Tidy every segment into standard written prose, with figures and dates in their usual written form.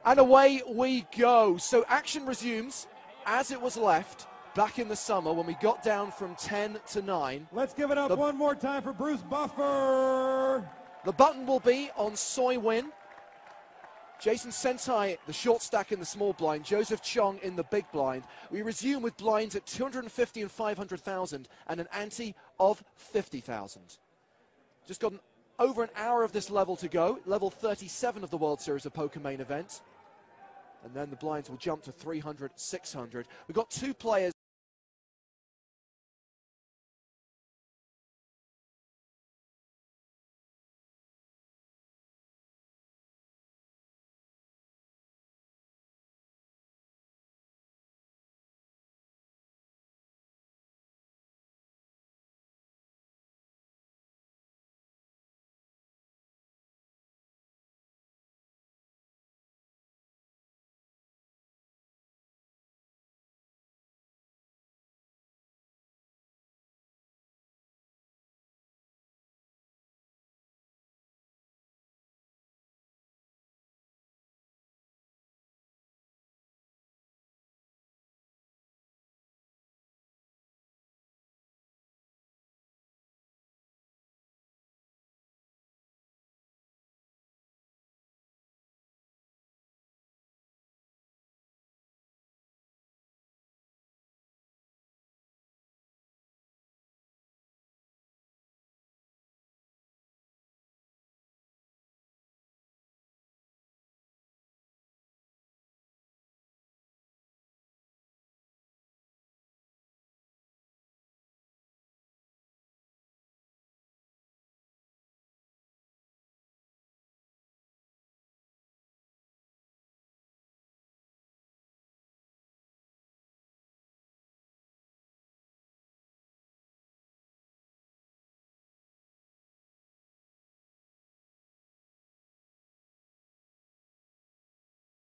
And away we go. So action resumes as it was left back in the summer when we got down from 10 to 9. Let's give it up one more time for Bruce Buffer. The button will be on Soy Win. Jason Sentai, the short stack in the small blind. Joseph Chong in the big blind. We resume with blinds at 250 and 500,000 and an ante of 50,000. Just got over an hour of this level to go. Level 37 of the World Series of Poker main event. And then the blinds will jump to 300, 600. We've got two players.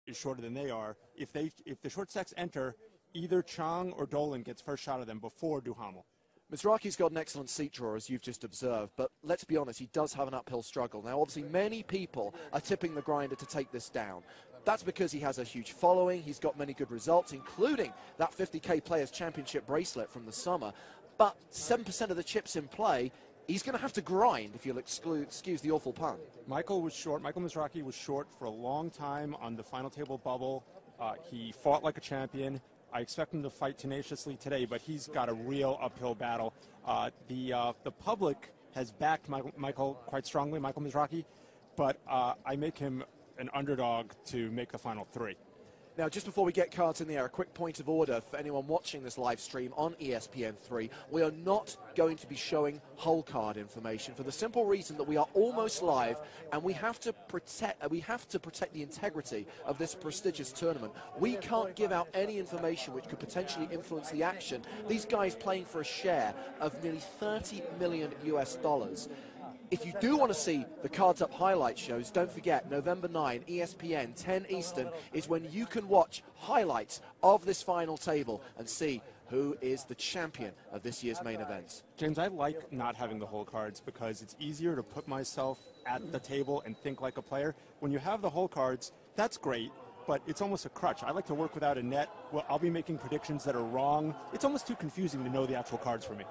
Is shorter than they are. If the short stacks enter, either Chang or Dolan gets first shot of them before Duhamel. Mizrachi's got an excellent seat draw, as you've just observed, but let's be honest, he does have an uphill struggle. Now, obviously, many people are tipping the grinder to take this down. That's because he has a huge following, he's got many good results, including that 50K Players Championship bracelet from the summer, but 7% of the chips in play, he's going to have to grind, if you'll excuse the awful pun. Michael Mizrachi was short for a long time on the final table bubble. He fought like a champion. I expect him to fight tenaciously today, but he's got a real uphill battle. The public has backed Michael quite strongly, Michael Mizrachi, but I make him an underdog to make the final three. Now, just before we get cards in the air, a quick point of order for anyone watching this live stream on ESPN3. We are not going to be showing whole card information for the simple reason that we are almost live and we have to protect the integrity of this prestigious tournament. We can't give out any information which could potentially influence the action. These guys playing for a share of nearly 30 million US dollars. If you do want to see the Cards Up highlight shows, don't forget, November 9, ESPN, 10 Eastern, is when you can watch highlights of this final table and see who is the champion of this year's main event. James, I like not having the whole cards because it's easier to put myself at the table and think like a player. When you have the whole cards, that's great, but it's almost a crutch. I like to work without a net. Well, I'll be making predictions that are wrong. It's almost too confusing to know the actual cards for me.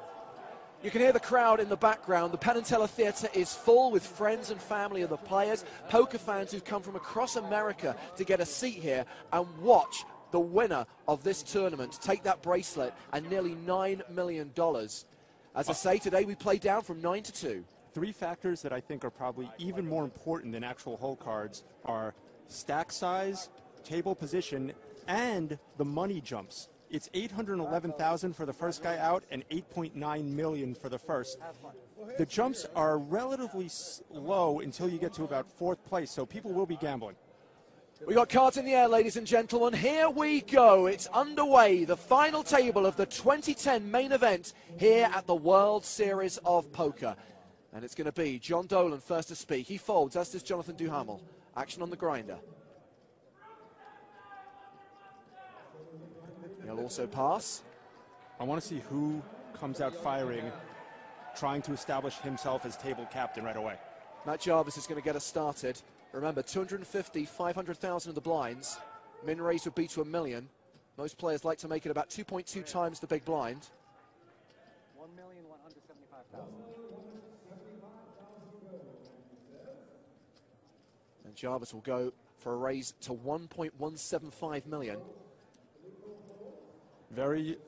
You can hear the crowd in the background. The Penn and Teller Theatre is full with friends and family of the players, poker fans who've come from across America to get a seat here and watch the winner of this tournament take that bracelet and nearly $9 million. As I say, today we play down from 9 to 2. Three factors that I think are probably even more important than actual hole cards are stack size, table position, and the money jumps. It's 811,000 for the first guy out and 8.9 million for the first. The jumps are relatively low until you get to about fourth place, so people will be gambling. We got cards in the air, ladies and gentlemen. Here we go. It's underway. The final table of the 2010 main event here at the World Series of Poker. And it's going to be John Dolan first to speak. He folds, as does Jonathan Duhamel. Action on the grinder. He'll also pass. I want to see who comes out firing, trying to establish himself as table captain right away. Matt Jarvis is going to get us started. Remember, 250, 500,000 of the blinds. Min raise would be to 1 million. Most players like to make it about 2.2 times the big blind. 1,175,000. And Jarvis will go for a raise to 1.175 million. Very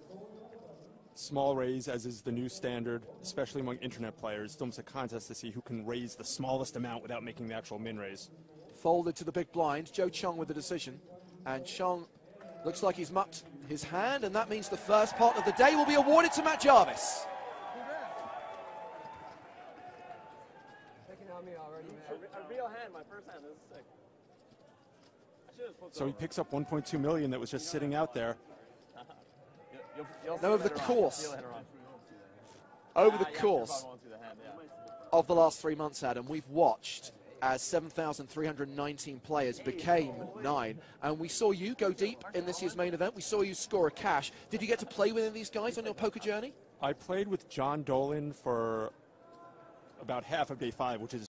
small raise, as is the new standard, especially among internet players. It's almost a contest to see who can raise the smallest amount without making the actual min raise. Folded to the big blind. Joe Chung with the decision. And Chung looks like he's mucked his hand, and that means the first pot of the day will be awarded to Matt Jarvis. Taking on me already, man. A real hand, my first hand. This is sick. I should have flipped So he picks up 1.2 million that was just sitting out there. Now over the course. Over the course of the last 3 months, Adam, we've watched as 7,319 players became 9. And we saw you go deep in this year's main event. We saw you score a cash. Did you get to play with any of these guys on your poker journey? I played with John Dolan for about half of day 5, which is